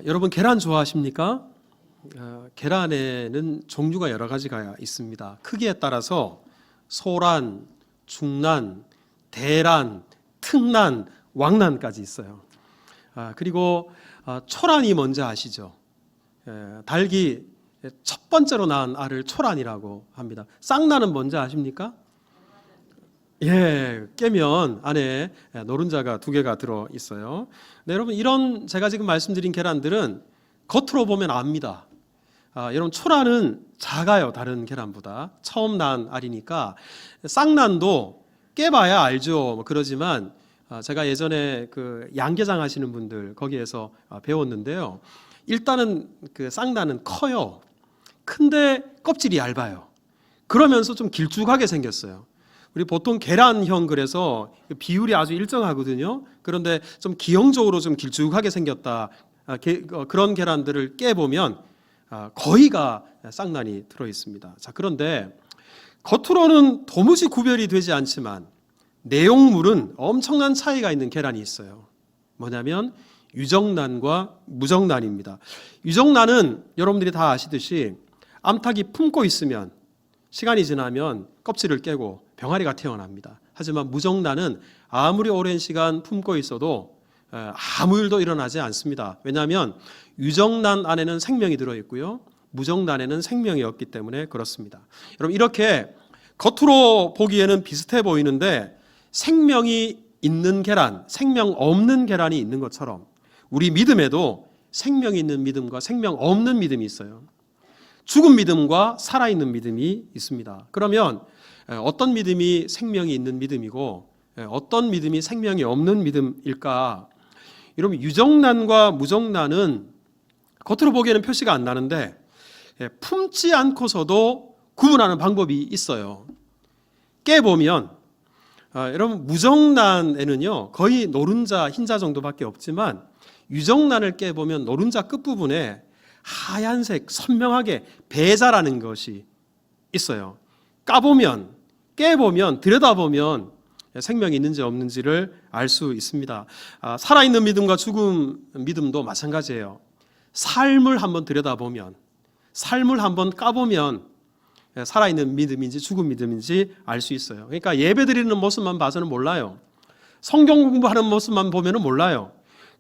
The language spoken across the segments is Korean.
여러분 계란 좋아하십니까? 계란에는 종류가 여러 가지가 있습니다. 크기에 따라서 소란, 중란, 대란, 특란, 왕란까지 있어요. 그리고 초란이 뭔지 아시죠? 닭이 첫 번째로 낳은 알을 초란이라고 합니다. 쌍란은 뭔지 아십니까? 깨면 안에 노른자가 2개가 들어 있어요. 네, 여러분 이런 제가 지금 말씀드린 계란들은 겉으로 보면 압니다. 여러분 초란은 작아요. 다른 계란보다. 처음 낳은 알이니까. 쌍란도 깨봐야 알죠. 그러지만 제가 예전에 그 양계장 하시는 분들 거기에서 배웠는데요. 일단은 그 쌍란은 커요. 큰데 껍질이 얇아요. 그러면서 좀 길쭉하게 생겼어요. 우리 보통 계란형 그래서 비율이 아주 일정하거든요. 그런데 좀 기형적으로 좀 길쭉하게 생겼다. 그런 계란들을 깨보면 거의가 쌍란이 들어 있습니다. 자, 그런데 겉으로는 도무지 구별이 되지 않지만 내용물은 엄청난 차이가 있는 계란이 있어요. 뭐냐면 유정란과 무정란입니다. 유정란은 여러분들이 다 아시듯이 암탉이 품고 있으면 시간이 지나면 껍질을 깨고 병아리가 태어납니다. 하지만 무정란은 아무리 오랜 시간 품고 있어도 아무 일도 일어나지 않습니다. 왜냐하면 유정란 안에는 생명이 들어있고요, 무정란에는 생명이 없기 때문에 그렇습니다. 여러분 이렇게 겉으로 보기에는 비슷해 보이는데 생명이 있는 계란, 생명 없는 계란이 있는 것처럼 우리 믿음에도 생명이 있는 믿음과 생명 없는 믿음이 있어요. 죽은 믿음과 살아있는 믿음이 있습니다. 그러면 어떤 믿음이 생명이 있는 믿음이고 어떤 믿음이 생명이 없는 믿음일까? 여러분 유정란과 무정란은 겉으로 보기에는 표시가 안 나는데 품지 않고서도 구분하는 방법이 있어요. 깨보면 여러분 무정란에는요 거의 노른자 흰자 정도밖에 없지만 유정란을 깨보면 노른자 끝부분에 하얀색 선명하게 배자라는 것이 있어요. 까보면, 깨보면, 들여다보면 생명이 있는지 없는지를 알 수 있습니다. 살아있는 믿음과 죽은 믿음도 마찬가지예요. 삶을 한번 들여다보면, 삶을 한번 까보면 살아있는 믿음인지 죽은 믿음인지 알 수 있어요. 그러니까 예배 드리는 모습만 봐서는 몰라요. 성경 공부하는 모습만 보면 몰라요.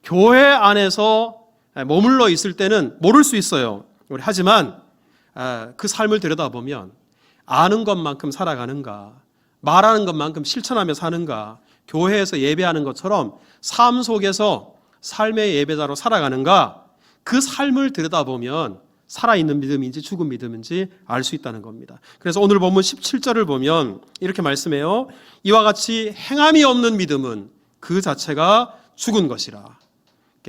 교회 안에서 머물러 있을 때는 모를 수 있어요. 하지만 그 삶을 들여다보면 아는 것만큼 살아가는가, 말하는 것만큼 실천하며 사는가, 교회에서 예배하는 것처럼 삶 속에서 삶의 예배자로 살아가는가, 그 삶을 들여다보면 살아있는 믿음인지 죽은 믿음인지 알 수 있다는 겁니다. 그래서 오늘 본문 17절을 보면 이렇게 말씀해요. 이와 같이 행함이 없는 믿음은 그 자체가 죽은 것이라.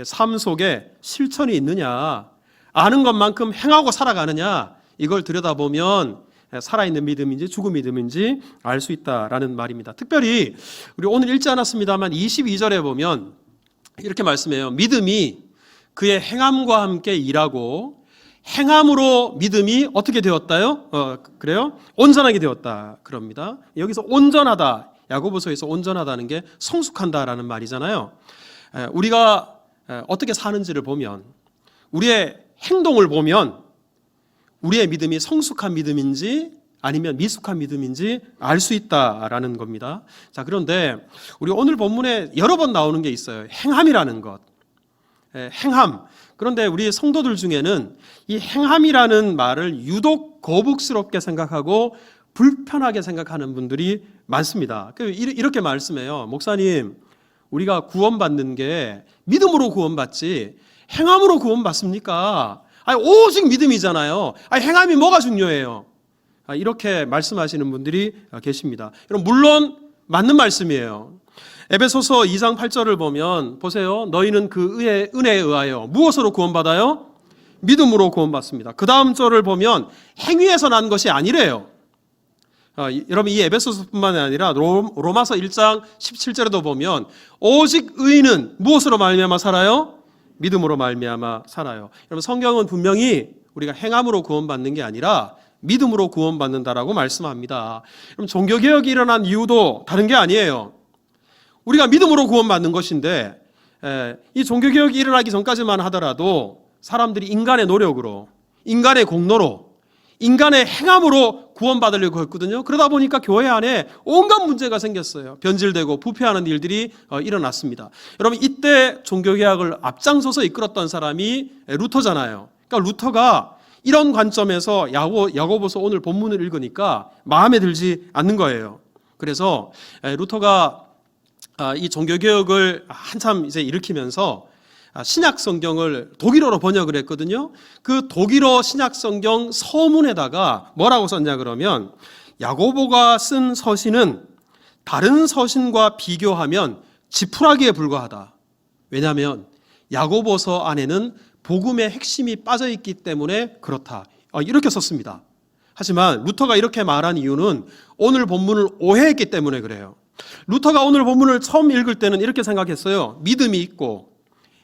삶 속에 실천이 있느냐, 아는 것만큼 행하고 살아가느냐, 이걸 들여다보면 살아있는 믿음인지 죽은 믿음인지 알 수 있다라는 말입니다. 특별히 우리 오늘 읽지 않았습니다만 22절에 보면 이렇게 말씀해요. 믿음이 그의 행함과 함께 일하고 행함으로 믿음이 어떻게 되었다요? 그래요? 온전하게 되었다 그럽니다. 여기서 온전하다, 야고보서에서 온전하다는 게 성숙한다라는 말이잖아요. 우리가 어떻게 사는지를 보면, 우리의 행동을 보면 우리의 믿음이 성숙한 믿음인지 아니면 미숙한 믿음인지 알 수 있다라는 겁니다. 자, 그런데 우리 오늘 본문에 여러 번 나오는 게 있어요. 행함이라는 것. 행함. 그런데 우리 성도들 중에는 이 행함이라는 말을 유독 거북스럽게 생각하고 불편하게 생각하는 분들이 많습니다. 이렇게 말씀해요. 목사님, 우리가 구원받는 게 믿음으로 구원받지 행함으로 구원받습니까? 오직 믿음이잖아요. 행함이 뭐가 중요해요? 이렇게 말씀하시는 분들이 계십니다. 여러분, 물론 맞는 말씀이에요. 에베소서 2장 8절을 보면 보세요. 너희는 그 은혜에 의하여 무엇으로 구원받아요? 믿음으로 구원받습니다. 그 다음 절을 보면 행위에서 난 것이 아니래요. 여러분, 이 에베소서뿐만 아니라 로마서 1장 17절에도 보면 오직 의인은 무엇으로 말미암아 살아요? 믿음으로 말미암아 살아요. 여러분, 성경은 분명히 우리가 행함으로 구원받는 게 아니라 믿음으로 구원받는다라고 말씀합니다. 그럼 종교개혁이 일어난 이유도 다른 게 아니에요. 우리가 믿음으로 구원받는 것인데 이 종교개혁이 일어나기 전까지만 하더라도 사람들이 인간의 노력으로, 인간의 공로로, 인간의 행함으로 구원받으려고 했거든요. 그러다 보니까 교회 안에 온갖 문제가 생겼어요. 변질되고 부패하는 일들이 일어났습니다. 여러분, 이때 종교개혁을 앞장서서 이끌었던 사람이 루터잖아요. 그러니까 루터가 이런 관점에서 야고보서 오늘 본문을 읽으니까 마음에 들지 않는 거예요. 그래서 루터가 이 종교개혁을 한참 이제 일으키면서 신약 성경을 독일어로 번역을 했거든요. 그 독일어 신약 성경 서문에다가 뭐라고 썼냐 그러면, 야고보가 쓴 서신은 다른 서신과 비교하면 지푸라기에 불과하다. 왜냐하면 야고보서 안에는 복음의 핵심이 빠져 있기 때문에 그렇다. 이렇게 썼습니다. 하지만 루터가 이렇게 말한 이유는 오늘 본문을 오해했기 때문에 그래요. 루터가 오늘 본문을 처음 읽을 때는 이렇게 생각했어요. 믿음이 있고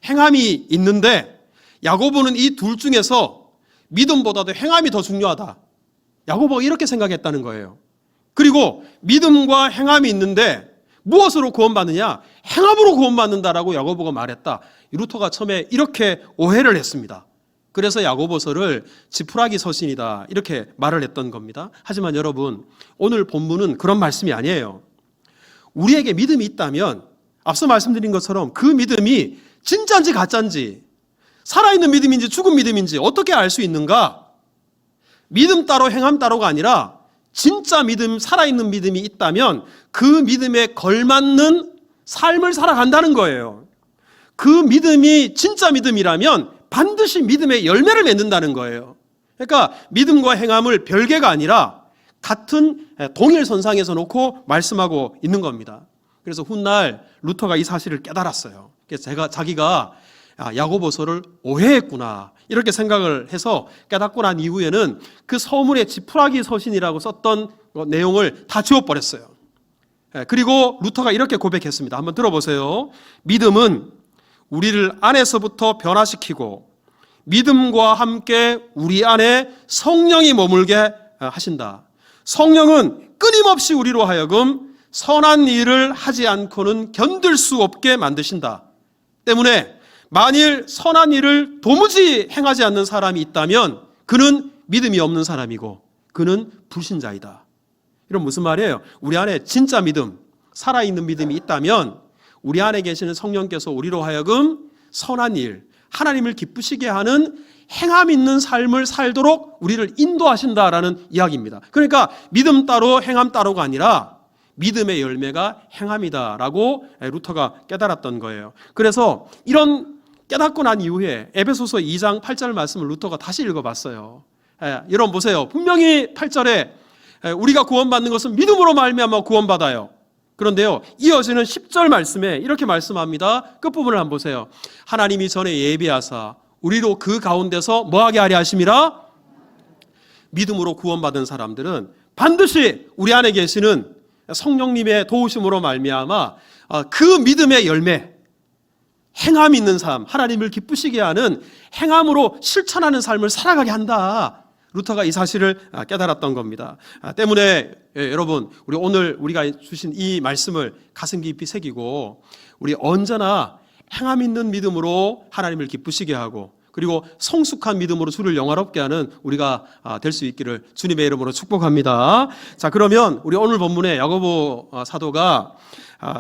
행함이 있는데 야고보는 이 둘 중에서 믿음보다도 행함이 더 중요하다. 야고보가 이렇게 생각했다는 거예요. 그리고 믿음과 행함이 있는데 무엇으로 구원받느냐? 행함으로 구원받는다라고 야고보가 말했다. 루터가 처음에 이렇게 오해를 했습니다. 그래서 야고보서를 지푸라기 서신이다 이렇게 말을 했던 겁니다. 하지만 여러분, 오늘 본문은 그런 말씀이 아니에요. 우리에게 믿음이 있다면 앞서 말씀드린 것처럼 그 믿음이 진짜인지 가짜인지, 살아있는 믿음인지 죽은 믿음인지 어떻게 알 수 있는가? 믿음 따로 행함 따로가 아니라 진짜 믿음, 살아있는 믿음이 있다면 그 믿음에 걸맞는 삶을 살아간다는 거예요. 그 믿음이 진짜 믿음이라면 반드시 믿음의 열매를 맺는다는 거예요. 그러니까 믿음과 행함을 별개가 아니라 같은 동일선상에서 놓고 말씀하고 있는 겁니다. 그래서 훗날 루터가 이 사실을 깨달았어요. 그래서 자기가 야고보서를 오해했구나 이렇게 생각을 해서 깨닫고 난 이후에는 그 서문에 지푸라기 서신이라고 썼던 내용을 다 지워버렸어요. 그리고 루터가 이렇게 고백했습니다. 한번 들어보세요. 믿음은 우리를 안에서부터 변화시키고 믿음과 함께 우리 안에 성령이 머물게 하신다. 성령은 끊임없이 우리로 하여금 선한 일을 하지 않고는 견딜 수 없게 만드신다. 때문에 만일 선한 일을 도무지 행하지 않는 사람이 있다면 그는 믿음이 없는 사람이고 그는 불신자이다. 이런 무슨 말이에요? 우리 안에 진짜 믿음, 살아있는 믿음이 있다면 우리 안에 계시는 성령께서 우리로 하여금 선한 일, 하나님을 기쁘시게 하는 행함 있는 삶을 살도록 우리를 인도하신다라는 이야기입니다. 그러니까 믿음 따로 행함 따로가 아니라 믿음의 열매가 행함이다라고 루터가 깨달았던 거예요. 그래서 이런 깨닫고 난 이후에 에베소서 2장 8절 말씀을 루터가 다시 읽어봤어요. 여러분 보세요. 분명히 8절에 우리가 구원받는 것은 믿음으로 말미암아 구원받아요. 그런데요, 이어지는 10절 말씀에 이렇게 말씀합니다. 끝부분을 한번 보세요. 하나님이 전에 예비하사 우리로 그 가운데서 뭐하게 하려 하심이라? 믿음으로 구원받은 사람들은 반드시 우리 안에 계시는 성령님의 도우심으로 말미암아 그 믿음의 열매, 행함 있는 삶, 하나님을 기쁘시게 하는 행함으로 실천하는 삶을 살아가게 한다. 루터가 이 사실을 깨달았던 겁니다. 때문에 여러분, 우리 오늘 우리가 주신 이 말씀을 가슴 깊이 새기고 우리 언제나 행함 있는 믿음으로 하나님을 기쁘시게 하고 그리고 성숙한 믿음으로 주를 영화롭게 하는 우리가 될 수 있기를 주님의 이름으로 축복합니다. 자, 그러면 우리 오늘 본문의 야고보 사도가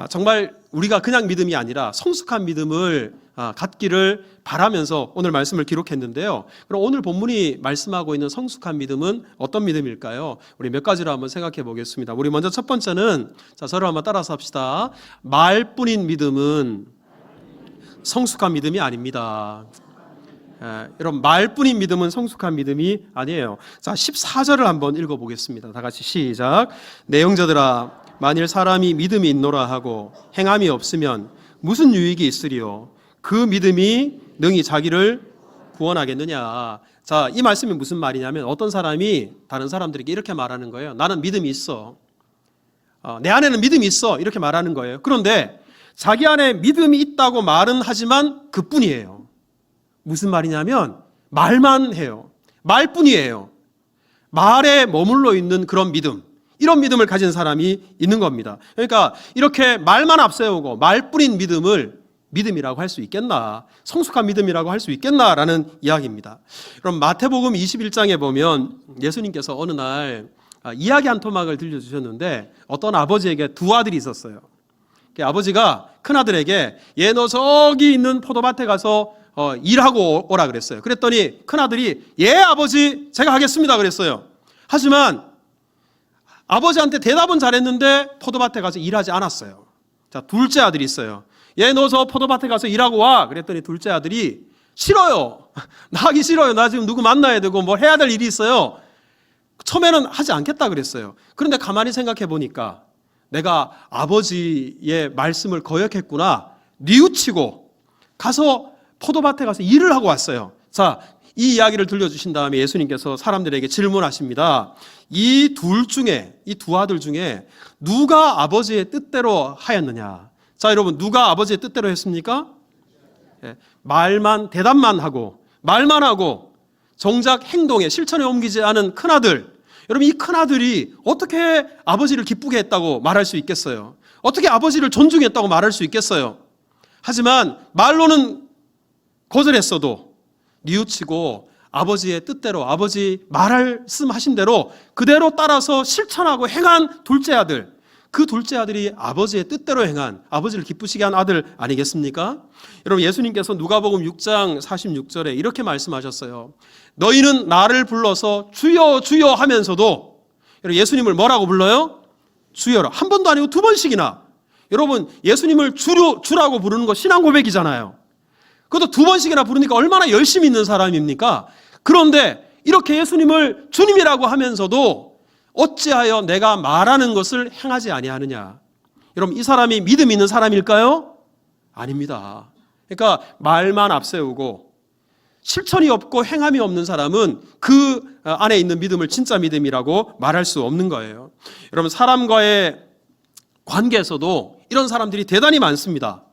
정말 우리가 그냥 믿음이 아니라 성숙한 믿음을 갖기를 바라면서 오늘 말씀을 기록했는데요. 그럼 오늘 본문이 말씀하고 있는 성숙한 믿음은 어떤 믿음일까요? 우리 몇 가지로 한번 생각해 보겠습니다. 우리 먼저 첫 번째는 저를 한번 따라서 합시다. 말뿐인 믿음은 성숙한 믿음이 아닙니다. 여러분, 말뿐인 믿음은 성숙한 믿음이 아니에요. 자, 14절을 한번 읽어보겠습니다. 다 같이 시작. 내 형제들아, 만일 사람이 믿음이 있노라 하고 행함이 없으면 무슨 유익이 있으리요? 그 믿음이 능히 자기를 구원하겠느냐? 자, 이 말씀이 무슨 말이냐면 어떤 사람이 다른 사람들에게 이렇게 말하는 거예요. 나는 믿음이 있어. 내 안에는 믿음이 있어. 이렇게 말하는 거예요. 그런데 자기 안에 믿음이 있다고 말은 하지만 그뿐이에요. 무슨 말이냐면 말만 해요. 말뿐이에요. 말에 머물러 있는 그런 믿음, 이런 믿음을 가진 사람이 있는 겁니다. 그러니까 이렇게 말만 앞세우고 말뿐인 믿음을 믿음이라고 할 수 있겠나, 성숙한 믿음이라고 할 수 있겠나라는 이야기입니다. 그럼 마태복음 21장에 보면 예수님께서 어느 날 이야기 한 토막을 들려주셨는데 어떤 아버지에게 두 아들이 있었어요. 아버지가 큰아들에게 얘 너 저기 있는 포도밭에 가서 일하고 오라 그랬어요. 그랬더니 큰아들이 예 아버지 제가 하겠습니다 그랬어요. 하지만 아버지한테 대답은 잘했는데 포도밭에 가서 일하지 않았어요. 자, 둘째 아들이 있어요. 얘 너 저 포도밭에 가서 일하고 와. 그랬더니 둘째 아들이 싫어요. 나 하기 싫어요. 나 지금 누구 만나야 되고 뭐 해야 될 일이 있어요. 처음에는 하지 않겠다 그랬어요. 그런데 가만히 생각해 보니까 내가 아버지의 말씀을 거역했구나. 뉘우치고 가서 포도밭에 가서 일을 하고 왔어요. 자, 이 이야기를 들려주신 다음에 예수님께서 사람들에게 질문하십니다. 이 두 아들 중에 누가 아버지의 뜻대로 하였느냐? 자, 여러분 누가 아버지의 뜻대로 했습니까? 대답만 하고 말만 하고 정작 행동에 실천에 옮기지 않은 큰아들. 여러분 이 큰아들이 어떻게 아버지를 기쁘게 했다고 말할 수 있겠어요? 어떻게 아버지를 존중했다고 말할 수 있겠어요? 하지만 말로는 거절했어도 뉘우치고 아버지의 뜻대로 아버지 말씀하신 대로 그대로 따라서 실천하고 행한 둘째 아들. 그 둘째 아들이 아버지의 뜻대로 행한, 아버지를 기쁘시게 한 아들 아니겠습니까? 여러분 예수님께서 누가복음 6장 46절에 이렇게 말씀하셨어요. 너희는 나를 불러서 주여 주여 하면서도, 여러분 예수님을 뭐라고 불러요? 주여라. 한 번도 아니고 두 번씩이나. 여러분 예수님을 주라고 부르는 거 신앙 고백이잖아요. 그것도 두 번씩이나 부르니까 얼마나 열심히 있는 사람입니까? 그런데 이렇게 예수님을 주님이라고 하면서도 어찌하여 내가 말하는 것을 행하지 아니하느냐? 여러분 이 사람이 믿음 있는 사람일까요? 아닙니다. 그러니까 말만 앞세우고 실천이 없고 행함이 없는 사람은 그 안에 있는 믿음을 진짜 믿음이라고 말할 수 없는 거예요. 여러분 사람과의 관계에서도 이런 사람들이 대단히 많습니다.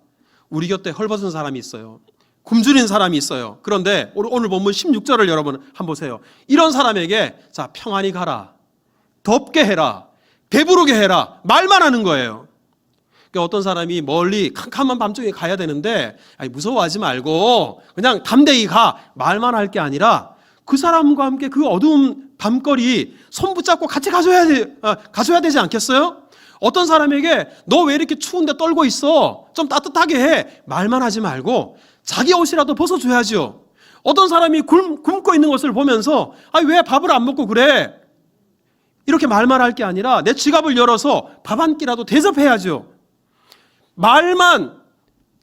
우리 곁에 헐벗은 사람이 있어요. 굶주린 사람이 있어요. 그런데 오늘 본문 16절을 여러분 한번 보세요. 이런 사람에게 자 평안히 가라, 덥게 해라, 배부르게 해라 말만 하는 거예요. 그러니까 어떤 사람이 멀리 캄캄한 밤중에 가야 되는데 무서워하지 말고 그냥 담대히 가 말만 할 게 아니라 그 사람과 함께 그 어두운 밤거리 손 붙잡고 같이 가셔야 되지 않겠어요? 어떤 사람에게 너 왜 이렇게 추운데 떨고 있어? 좀 따뜻하게 해 말만 하지 말고 자기 옷이라도 벗어줘야죠. 어떤 사람이 굶고 있는 것을 보면서 왜 밥을 안 먹고 그래? 이렇게 말만 할 게 아니라 내 지갑을 열어서 밥 한 끼라도 대접해야죠. 말만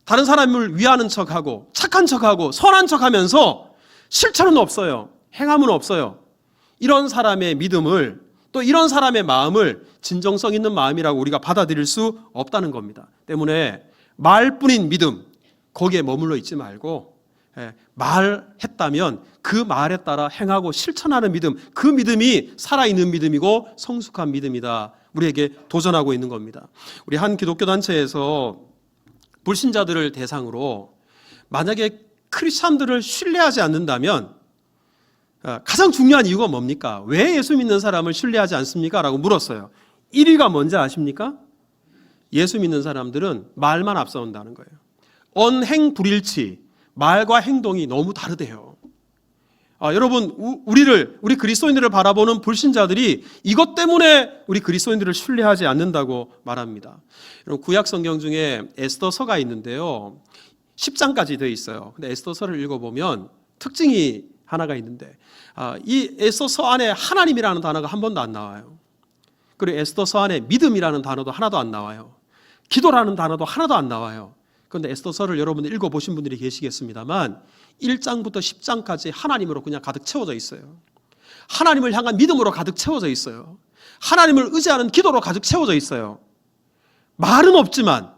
다른 사람을 위하는 척하고 착한 척하고 선한 척하면서 실천은 없어요. 행함은 없어요. 이런 사람의 믿음을 또 이런 사람의 마음을 진정성 있는 마음이라고 우리가 받아들일 수 없다는 겁니다. 때문에 말뿐인 믿음 거기에 머물러 있지 말고 말했다면 그 말에 따라 행하고 실천하는 믿음, 그 믿음이 살아있는 믿음이고 성숙한 믿음이다. 우리에게 도전하고 있는 겁니다. 우리 한 기독교 단체에서 불신자들을 대상으로 만약에 크리스찬들을 신뢰하지 않는다면 가장 중요한 이유가 뭡니까? 왜 예수 믿는 사람을 신뢰하지 않습니까? 라고 물었어요. 1위가 뭔지 아십니까? 예수 믿는 사람들은 말만 앞서온다는 거예요. 언행불일치, 말과 행동이 너무 다르대요. 여러분 우리 그리스도인들을 바라보는 불신자들이 이것 때문에 우리 그리스도인들을 신뢰하지 않는다고 말합니다. 여러분 구약 성경 중에 에스더서가 있는데요. 10장까지 되어 있어요. 근데 에스더서를 읽어보면 특징이 하나가 있는데 이 에스더서 안에 하나님이라는 단어가 한 번도 안 나와요. 그리고 에스더서 안에 믿음이라는 단어도 하나도 안 나와요. 기도라는 단어도 하나도 안 나와요. 그런데 에스더서를 여러분들 읽어보신 분들이 계시겠습니다만 1장부터 10장까지 하나님으로 그냥 가득 채워져 있어요. 하나님을 향한 믿음으로 가득 채워져 있어요. 하나님을 의지하는 기도로 가득 채워져 있어요. 말은 없지만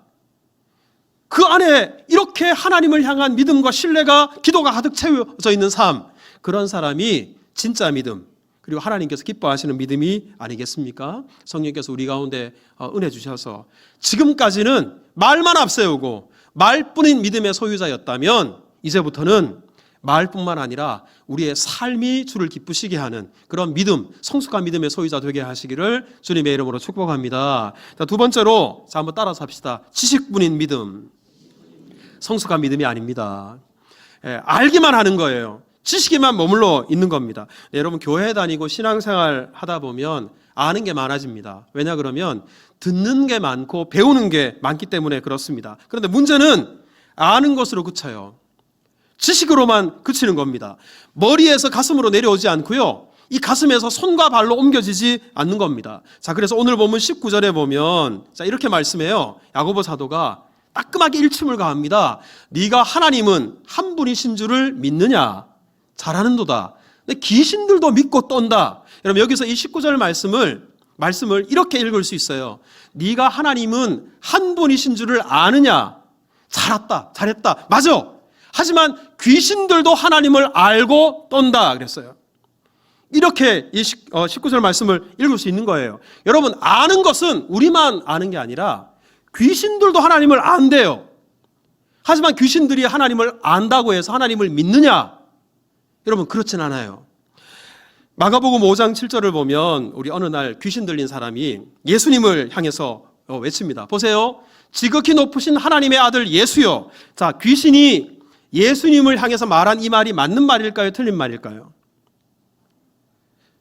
그 안에 이렇게 하나님을 향한 믿음과 신뢰가 기도가 가득 채워져 있는 삶, 그런 사람이 진짜 믿음 그리고 하나님께서 기뻐하시는 믿음이 아니겠습니까? 성령께서 우리 가운데 은혜 주셔서 지금까지는 말만 앞세우고 말뿐인 믿음의 소유자였다면 이제부터는 말뿐만 아니라 우리의 삶이 주를 기쁘시게 하는 그런 믿음, 성숙한 믿음의 소유자 되게 하시기를 주님의 이름으로 축복합니다. 자, 두 번째로 한번 따라서 합시다. 지식뿐인 믿음. 성숙한 믿음이 아닙니다. 알기만 하는 거예요. 지식에만 머물러 있는 겁니다. 여러분, 교회 다니고 신앙생활 하다 보면 아는 게 많아집니다. 왜냐 그러면 듣는 게 많고 배우는 게 많기 때문에 그렇습니다. 그런데 문제는 아는 것으로 그쳐요. 지식으로만 그치는 겁니다. 머리에서 가슴으로 내려오지 않고요, 이 가슴에서 손과 발로 옮겨지지 않는 겁니다. 자, 그래서 오늘 본문 19절에 보면 자, 이렇게 말씀해요. 야고보 사도가 따끔하게 일침을 가합니다. 네가 하나님은 한 분이신 줄을 믿느냐? 잘하는도다. 근데 귀신들도 믿고 떤다. 여러분, 여기서 이 19절 말씀을 이렇게 읽을 수 있어요. 네가 하나님은 한 분이신 줄을 아느냐? 잘했다. 맞아. 하지만 귀신들도 하나님을 알고 떤다 그랬어요. 이렇게 이 19절 말씀을 읽을 수 있는 거예요. 여러분, 아는 것은 우리만 아는 게 아니라 귀신들도 하나님을 안대요. 하지만 귀신들이 하나님을 안다고 해서 하나님을 믿느냐? 여러분, 그렇진 않아요. 마가복음 5장 7절을 보면 우리 어느 날 귀신 들린 사람이 예수님을 향해서 외칩니다. 보세요. 지극히 높으신 하나님의 아들 예수여. 자, 귀신이 예수님을 향해서 말한 이 말이 맞는 말일까요? 틀린 말일까요?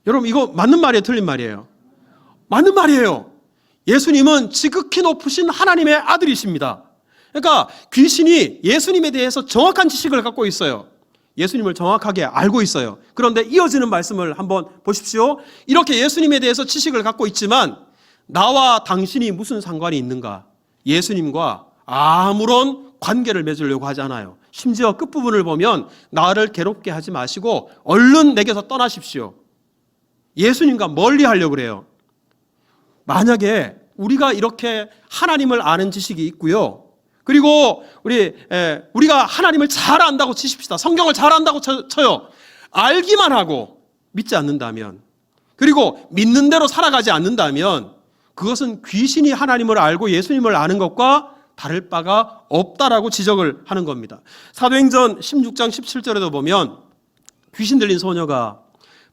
여러분, 이거 맞는 말이에요? 틀린 말이에요? 맞는 말이에요. 예수님은 지극히 높으신 하나님의 아들이십니다. 그러니까 귀신이 예수님에 대해서 정확한 지식을 갖고 있어요. 예수님을 정확하게 알고 있어요. 그런데 이어지는 말씀을 한번 보십시오. 이렇게 예수님에 대해서 지식을 갖고 있지만 나와 당신이 무슨 상관이 있는가? 예수님과 아무런 관계를 맺으려고 하지 않아요. 심지어 끝부분을 보면 나를 괴롭게 하지 마시고 얼른 내게서 떠나십시오. 예수님과 멀리 하려고 그래요. 만약에 우리가 이렇게 하나님을 아는 지식이 있고요, 그리고 우리가 하나님을 잘 안다고 치십시다. 성경을 잘 안다고 쳐요. 알기만 하고 믿지 않는다면, 그리고 믿는 대로 살아가지 않는다면 그것은 귀신이 하나님을 알고 예수님을 아는 것과 다를 바가 없다라고 지적을 하는 겁니다. 사도행전 16장 17절에도 보면 귀신 들린 소녀가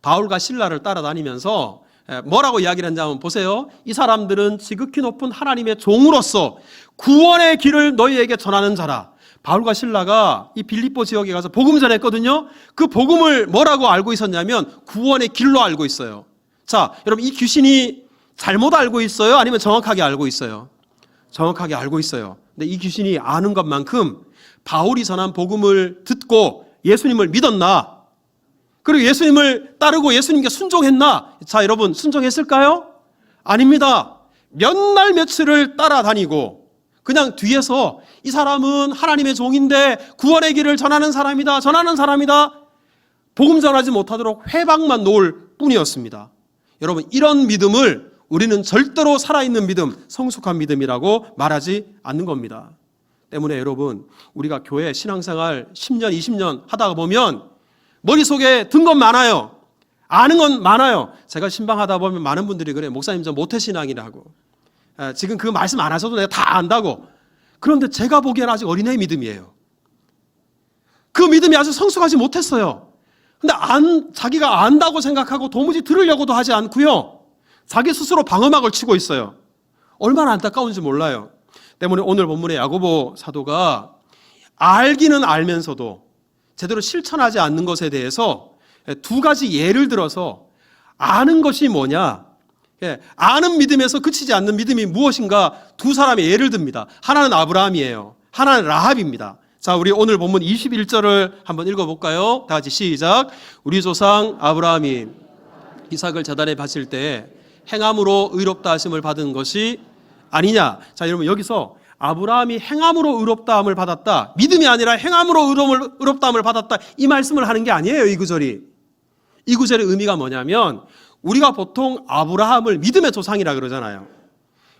바울과 실라를 따라다니면서 뭐라고 이야기를 하는지 한번 보세요. 이 사람들은 지극히 높은 하나님의 종으로서 구원의 길을 너희에게 전하는 자라. 바울과 실라가 이 빌립보 지역에 가서 복음 전했거든요. 그 복음을 뭐라고 알고 있었냐면 구원의 길로 알고 있어요. 자, 여러분, 이 귀신이 잘못 알고 있어요? 아니면 정확하게 알고 있어요? 정확하게 알고 있어요. 근데 이 귀신이 아는 것만큼 바울이 전한 복음을 듣고 예수님을 믿었나? 그리고 예수님을 따르고 예수님께 순종했나? 자, 여러분, 순종했을까요? 아닙니다. 몇 날 며칠을 따라다니고 그냥 뒤에서 이 사람은 하나님의 종인데 구원의 길을 전하는 사람이다. 복음 전하지 못하도록 회방만 놓을 뿐이었습니다. 여러분, 이런 믿음을 우리는 절대로 살아있는 믿음, 성숙한 믿음이라고 말하지 않는 겁니다. 때문에 여러분, 우리가 교회 신앙생활 10년, 20년 하다가 보면 머릿속에 든 건 많아요. 아는 건 많아요. 제가 신방하다 보면 많은 분들이 그래요. 목사님, 저 모태신앙이라고. 지금 그 말씀 안 하셔도 내가 다 안다고. 그런데 제가 보기에는 아직 어린애 믿음이에요. 그 믿음이 아주 성숙하지 못했어요. 근데 자기가 안다고 생각하고 도무지 들으려고도 하지 않고요, 자기 스스로 방어막을 치고 있어요. 얼마나 안타까운지 몰라요. 때문에 오늘 본문의 야고보 사도가 알기는 알면서도 제대로 실천하지 않는 것에 대해서 두 가지 예를 들어서 아는 것이 뭐냐, 아는 믿음에서 그치지 않는 믿음이 무엇인가 두 사람의 예를 듭니다. 하나는 아브라함이에요. 하나는 라합입니다. 자, 우리 오늘 본문 21절을 한번 읽어볼까요? 다 같이 시작. 우리 조상 아브라함이 이삭을 제단에 바칠 때 행함으로 의롭다 하심을 받은 것이 아니냐. 자, 여러분, 여기서 아브라함이 행함으로 의롭다함을 받았다, 믿음이 아니라 행함으로 의롭다함을 받았다, 이 말씀을 하는 게 아니에요. 이 구절이. 이 구절의 의미가 뭐냐면, 우리가 보통 아브라함을 믿음의 조상이라 그러잖아요.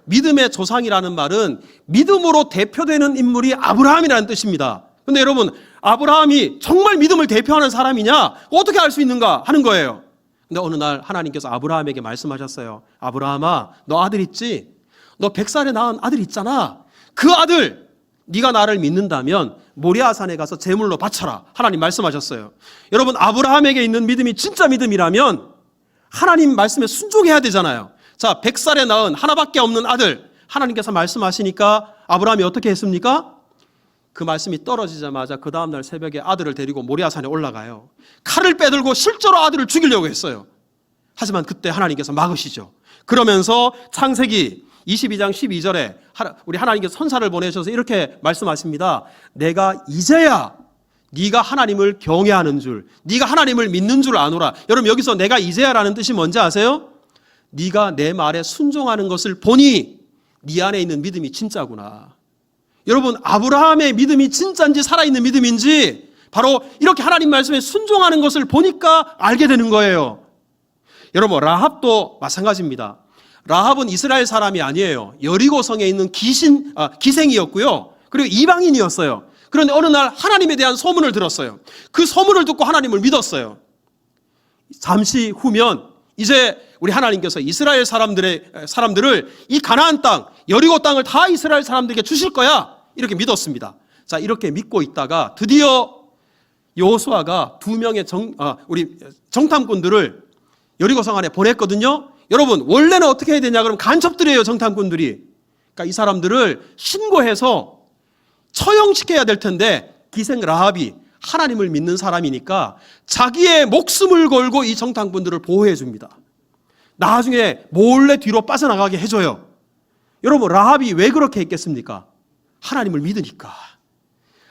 믿음의 조상이라는 말은 믿음으로 대표되는 인물이 아브라함이라는 뜻입니다. 그런데 여러분, 아브라함이 정말 믿음을 대표하는 사람이냐, 어떻게 알 수 있는가 하는 거예요. 근데 어느 날 하나님께서 아브라함에게 말씀하셨어요. 아브라함아, 너 아들 있지? 너 100살에 낳은 아들 있잖아. 그 아들, 네가 나를 믿는다면 모리아산에 가서 제물로 바쳐라. 하나님 말씀하셨어요. 여러분, 아브라함에게 있는 믿음이 진짜 믿음이라면 하나님 말씀에 순종해야 되잖아요. 자, 100살에 낳은 하나밖에 없는 아들, 하나님께서 말씀하시니까 아브라함이 어떻게 했습니까? 그 말씀이 떨어지자마자 그 다음날 새벽에 아들을 데리고 모리아산에 올라가요. 칼을 빼들고 실제로 아들을 죽이려고 했어요. 하지만 그때 하나님께서 막으시죠. 그러면서 창세기 22장 12절에 우리 하나님께서 선사를 보내셔서 이렇게 말씀하십니다. 내가 이제야 네가 하나님을 경외하는 줄, 네가 하나님을 믿는 줄 아노라. 여러분, 여기서 내가 이제야라는 뜻이 뭔지 아세요? 네가 내 말에 순종하는 것을 보니 네 안에 있는 믿음이 진짜구나. 여러분, 아브라함의 믿음이 진짜인지 살아있는 믿음인지 바로 이렇게 하나님 말씀에 순종하는 것을 보니까 알게 되는 거예요. 여러분, 라합도 마찬가지입니다. 라합은 이스라엘 사람이 아니에요. 여리고성에 있는 기생이었고요. 그리고 이방인이었어요. 그런데 어느 날 하나님에 대한 소문을 들었어요. 그 소문을 듣고 하나님을 믿었어요. 잠시 후면 이제 우리 하나님께서 이스라엘 사람들을 이 가나안 땅, 여리고 땅을 다 이스라엘 사람들에게 주실 거야. 이렇게 믿었습니다. 자, 이렇게 믿고 있다가 드디어 여호수아가 2명의 우리 정탐꾼들을 여리고성 안에 보냈거든요. 여러분, 원래는 어떻게 해야 되냐? 그럼 간첩들이에요, 정탐꾼들이. 그러니까 이 사람들을 신고해서 처형시켜야 될 텐데 기생 라합이 하나님을 믿는 사람이니까 자기의 목숨을 걸고 이 정탐꾼들을 보호해 줍니다. 나중에 몰래 뒤로 빠져나가게 해줘요. 여러분, 라합이 왜 그렇게 했겠습니까? 하나님을 믿으니까,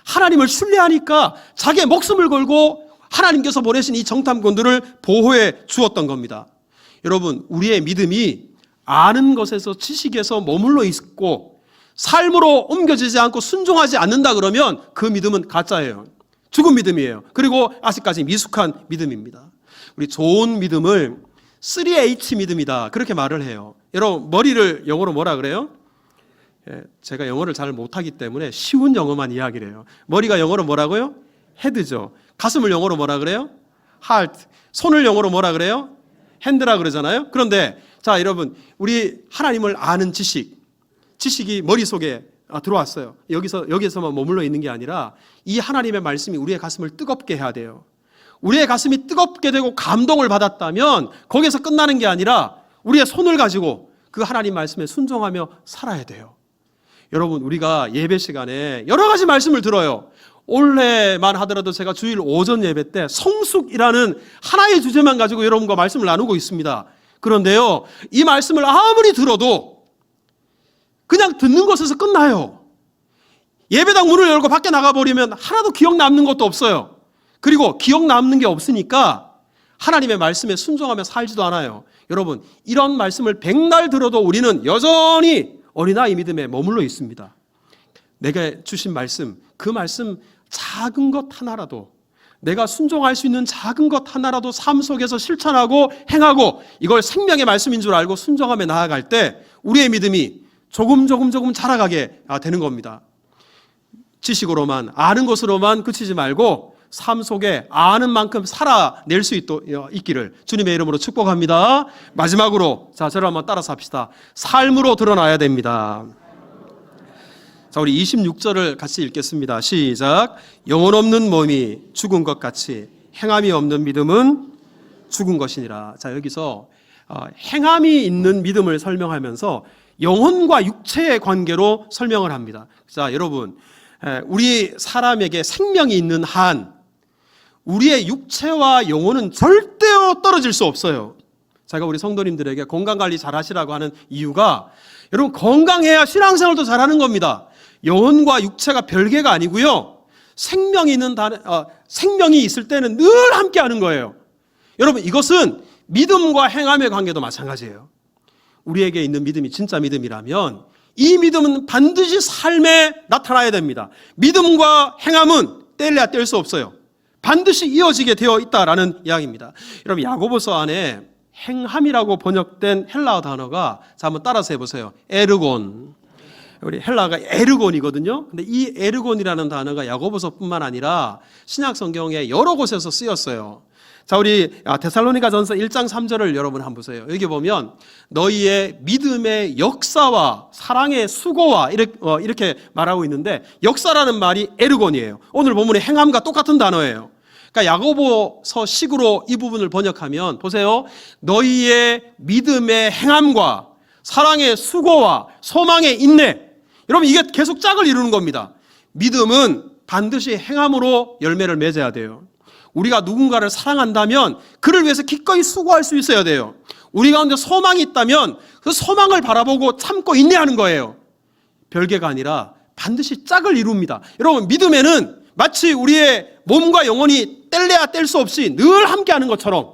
하나님을 신뢰하니까 자기의 목숨을 걸고 하나님께서 보내신 이 정탐꾼들을 보호해 주었던 겁니다. 여러분, 우리의 믿음이 아는 것에서, 지식에서 머물러 있고 삶으로 옮겨지지 않고 순종하지 않는다 그러면 그 믿음은 가짜예요. 죽은 믿음이에요. 그리고 아직까지 미숙한 믿음입니다. 우리 좋은 믿음을 3H 믿음이다, 그렇게 말을 해요. 여러분, 머리를 영어로 뭐라 그래요? 제가 영어를 잘 못하기 때문에 쉬운 영어만 이야기를 해요. 머리가 영어로 뭐라고요? 헤드죠. 가슴을 영어로 뭐라 그래요? heart. 손을 영어로 뭐라 그래요? 핸드라 그러잖아요. 그런데 자, 여러분, 우리 하나님을 아는 지식이 머릿속에 들어왔어요. 여기서만 머물러 있는 게 아니라 이 하나님의 말씀이 우리의 가슴을 뜨겁게 해야 돼요. 우리의 가슴이 뜨겁게 되고 감동을 받았다면 거기서 끝나는 게 아니라 우리의 손을 가지고 그 하나님 말씀에 순종하며 살아야 돼요. 여러분, 우리가 예배 시간에 여러 가지 말씀을 들어요. 올해만 하더라도 제가 주일 오전 예배 때 성숙이라는 하나의 주제만 가지고 여러분과 말씀을 나누고 있습니다. 그런데요, 이 말씀을 아무리 들어도 그냥 듣는 것에서 끝나요. 예배당 문을 열고 밖에 나가버리면 하나도 기억 남는 것도 없어요. 그리고 기억 남는 게 없으니까 하나님의 말씀에 순종하며 살지도 않아요. 여러분, 이런 말씀을 100날 들어도 우리는 여전히 어린아이 믿음에 머물러 있습니다. 내가 주신 말씀, 그 말씀 작은 것 하나라도, 내가 순종할 수 있는 작은 것 하나라도 삶 속에서 실천하고 행하고 이걸 생명의 말씀인 줄 알고 순종하며 나아갈 때 우리의 믿음이 조금 자라가게 되는 겁니다. 지식으로만, 아는 것으로만 그치지 말고 삶 속에 아는 만큼 살아낼 수 있기를 주님의 이름으로 축복합니다. 마지막으로, 자, 저를 한번 따라서 합시다. 삶으로 드러나야 됩니다. 자, 우리 26절을 같이 읽겠습니다. 시작. 영혼 없는 몸이 죽은 것 같이 행함이 없는 믿음은 죽은 것이니라. 자, 여기서 행함이 있는 믿음을 설명하면서 영혼과 육체의 관계로 설명을 합니다. 자, 여러분, 우리 사람에게 생명이 있는 한 우리의 육체와 영혼은 절대로 떨어질 수 없어요. 제가 우리 성도님들에게 건강관리 잘 하시라고 하는 이유가 여러분, 건강해야 신앙생활도 잘하는 겁니다. 영혼과 육체가 별개가 아니고요, 생명이 있을 때는 늘 함께 하는 거예요. 여러분, 이것은 믿음과 행함의 관계도 마찬가지예요. 우리에게 있는 믿음이 진짜 믿음이라면 이 믿음은 반드시 삶에 나타나야 됩니다. 믿음과 행함은 뗄래야 뗄 수 없어요. 반드시 이어지게 되어 있다라는 이야기입니다. 여러분, 야고보서 안에 행함이라고 번역된 헬라어 단어가, 자, 한번 따라서 해보세요. 에르곤. 우리 헬라가 에르곤이거든요. 근데 이 에르곤이라는 단어가 야고보서뿐만 아니라 신약 성경에 여러 곳에서 쓰였어요. 자, 우리 데살로니가전서 1장 3절을 여러분 한번 보세요. 여기 보면 너희의 믿음의 역사와 사랑의 수고와 이렇게 말하고 있는데, 역사라는 말이 에르곤이에요. 오늘 본문의 행함과 똑같은 단어예요. 그러니까 야고보서 식으로 이 부분을 번역하면 보세요. 너희의 믿음의 행함과 사랑의 수고와 소망의 인내. 여러분, 이게 계속 짝을 이루는 겁니다. 믿음은 반드시 행함으로 열매를 맺어야 돼요. 우리가 누군가를 사랑한다면 그를 위해서 기꺼이 수고할 수 있어야 돼요. 우리 가운데 소망이 있다면 그 소망을 바라보고 참고 인내하는 거예요. 별개가 아니라 반드시 짝을 이룹니다. 여러분, 믿음에는 마치 우리의 몸과 영혼이 뗄래야 뗄 수 없이 늘 함께하는 것처럼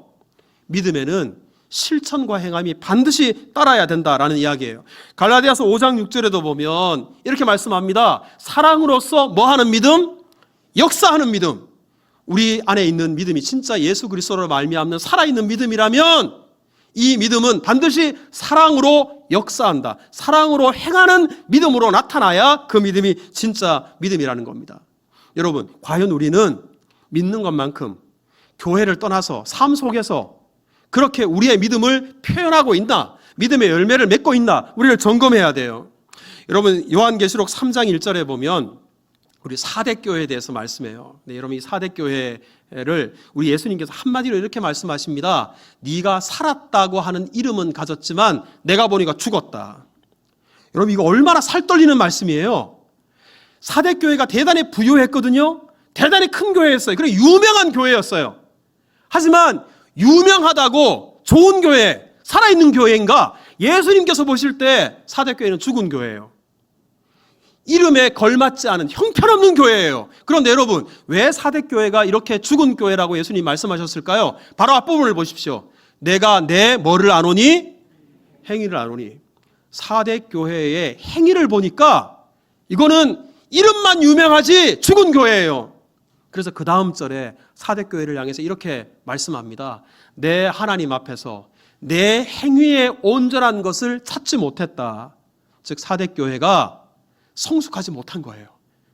믿음에는 실천과 행함이 반드시 따라야 된다라는 이야기예요. 갈라디아서 5장 6절에도 보면 이렇게 말씀합니다. 사랑으로서 뭐하는 믿음? 역사하는 믿음. 우리 안에 있는 믿음이 진짜 예수 그리스도로 말미암는 살아있는 믿음이라면 이 믿음은 반드시 사랑으로 역사한다. 사랑으로 행하는 믿음으로 나타나야 그 믿음이 진짜 믿음이라는 겁니다. 여러분, 과연 우리는 믿는 것만큼 교회를 떠나서 삶 속에서 그렇게 우리의 믿음을 표현하고 있나? 믿음의 열매를 맺고 있나? 우리를 점검해야 돼요. 여러분, 요한계시록 3장 1절에 보면 우리 사대교회에 대해서 말씀해요. 네, 여러분, 이 사대교회를 우리 예수님께서 한마디로 이렇게 말씀하십니다. 네가 살았다고 하는 이름은 가졌지만 내가 보니까 죽었다. 여러분, 이거 얼마나 살떨리는 말씀이에요. 사대교회가 대단히 부유했거든요. 대단히 큰 교회였어요. 그리고 유명한 교회였어요. 하지만 유명하다고 좋은 교회, 살아있는 교회인가? 예수님께서 보실 때 사대교회는 죽은 교회예요. 이름에 걸맞지 않은 형편없는 교회예요. 그런데 여러분, 왜 사대교회가 이렇게 죽은 교회라고 예수님 말씀하셨을까요? 바로 앞부분을 보십시오. 내가 내 뭐를 아노니? 행위를 아노니. 사대교회의 행위를 보니까 이거는 이름만 유명하지 죽은 교회예요. 그래서 그 다음 절에 사대교회를 향해서 이렇게 말씀합니다. 내 하나님 앞에서 내 행위의 온전한 것을 찾지 못했다. 즉 사대교회가 성숙하지 못한 거예요.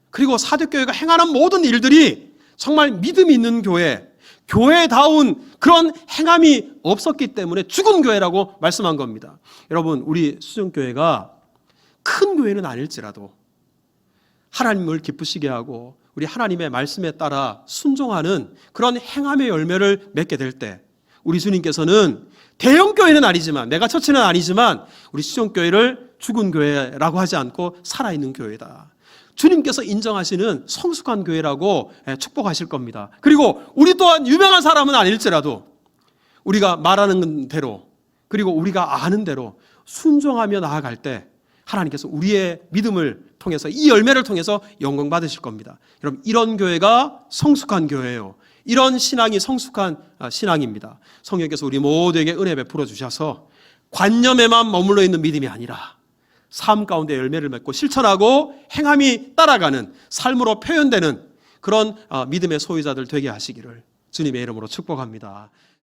그리고 사대교회가 행하는 모든 일들이 정말 믿음이 있는 교회, 교회다운 그런 행함이 없었기 때문에 죽은 교회라고 말씀한 겁니다. 여러분, 우리 수정교회가 큰 교회는 아닐지라도 하나님을 기쁘시게 하고 우리 하나님의 말씀에 따라 순종하는 그런 행함의 열매를 맺게 될 때 우리 주님께서는 대형 교회는 아니지만, 내가 처치는 아니지만 우리 수정교회를 죽은 교회라고 하지 않고 살아있는 교회다. 주님께서 인정하시는 성숙한 교회라고 축복하실 겁니다. 그리고 우리 또한 유명한 사람은 아닐지라도 우리가 말하는 대로 그리고 우리가 아는 대로 순종하며 나아갈 때 하나님께서 우리의 믿음을 통해서 이 열매를 통해서 영광 받으실 겁니다. 여러분, 이런 교회가 성숙한 교회예요. 이런 신앙이 성숙한 신앙입니다. 성령께서 우리 모두에게 은혜 베풀어 주셔서 관념에만 머물러 있는 믿음이 아니라 삶 가운데 열매를 맺고 실천하고 행함이 따라가는 삶으로 표현되는 그런 믿음의 소유자들 되게 하시기를 주님의 이름으로 축복합니다.